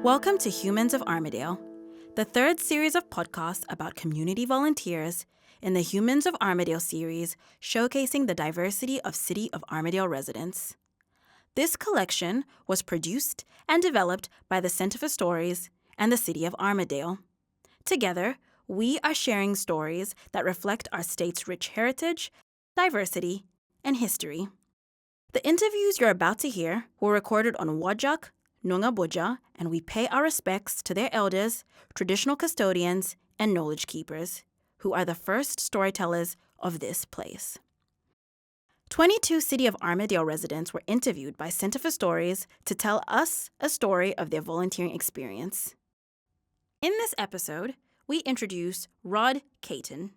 Welcome to Humans of Armadale, the third series of podcasts about community volunteers in the Humans of Armadale series showcasing the diversity of City of Armadale residents. This collection was produced and developed by the Center for Stories and the City of Armadale. Together, we are sharing stories that reflect our state's rich heritage, diversity, and history. The interviews you're about to hear were recorded on Wajak, Noongar Boja, and we pay our respects to their elders, traditional custodians, and knowledge keepers, who are the first storytellers of this place. 22 City of Armadale residents were interviewed by Center for Stories to tell us a story of their volunteering experience. In this episode, we introduce Rod Caton.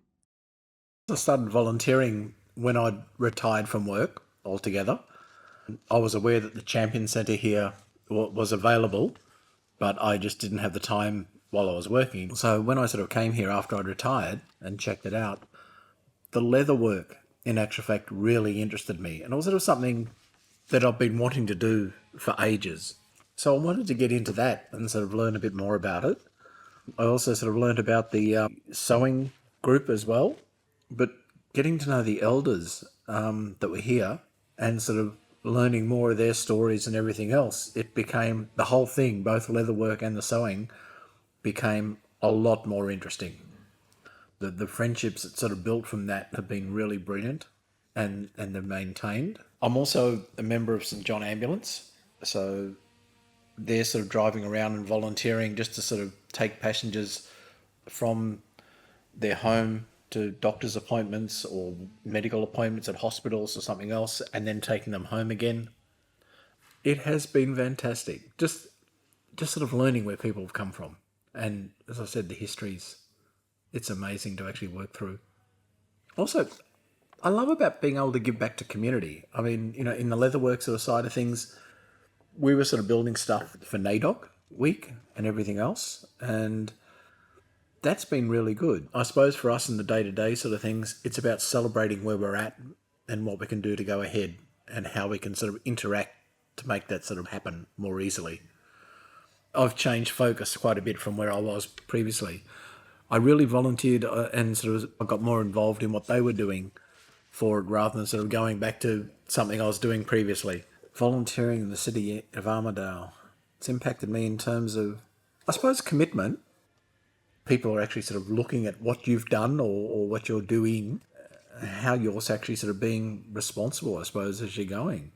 I started volunteering when I'd retired from work altogether. I was aware that the Champion Centre here was available, but I just didn't have the time while I was working. So when I sort of came here after I'd retired and checked it out, the leather work in actual fact really interested me. And it was sort of something that I've been wanting to do for ages. So I wanted to get into that and sort of learn a bit more about it. I also sort of learned about the sewing group as well, but getting to know the elders that were here and sort of learning more of their stories and everything else, it became, the whole thing, both leatherwork and the sewing, became a lot more interesting. The friendships that sort of built from that have been really brilliant and they're maintained. I'm also a member of St John Ambulance, so they're sort of driving around and volunteering just to sort of take passengers from their home to doctor's appointments or medical appointments at hospitals or something else, and then taking them home again. It has been fantastic. Just sort of learning where people have come from. And as I said, the histories, it's amazing to actually work through. Also, I love about being able to give back to community. I mean, you know, in the leatherwork sort of side of things, we were sort of building stuff for NAIDOC week and everything else. And that's been really good. I suppose for us in the day-to-day sort of things, it's about celebrating where we're at and what we can do to go ahead and how we can sort of interact to make that sort of happen more easily. I've changed focus quite a bit from where I was previously. I really volunteered and sort of I got more involved in what they were doing for it rather than sort of going back to something I was doing previously. Volunteering in the City of Armadale, it's impacted me in terms of, I suppose, commitment. People are actually sort of looking at what you've done or what you're doing, how you're actually sort of being responsible, I suppose, as you're going.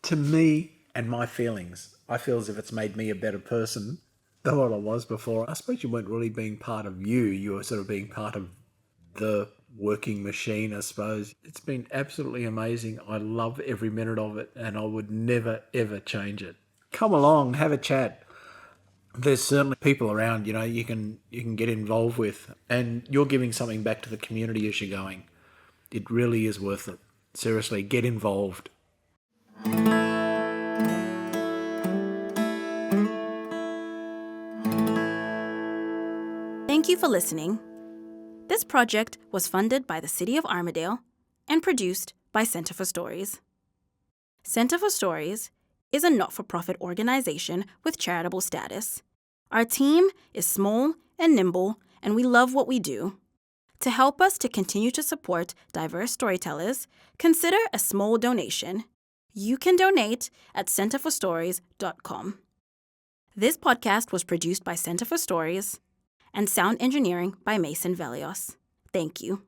To me and my feelings, I feel as if it's made me a better person than what I was before. I suppose you weren't really being part of you were sort of being part of the working machine, I suppose. It's been absolutely amazing. I love every minute of it and I would never, ever change it. Come along, have a chat. There's certainly people around, you know, you can get involved with, and you're giving something back to the community as you're going. It really is worth it. Seriously, get involved. Thank you for listening. This project was funded by the City of Armadale and produced by Center for Stories. Center for Stories is a not-for-profit organization with charitable status. Our team is small and nimble, and we love what we do. To help us to continue to support diverse storytellers, consider a small donation. You can donate at centerforstories.com. This podcast was produced by Center for Stories and sound engineering by Mason Velios. Thank you.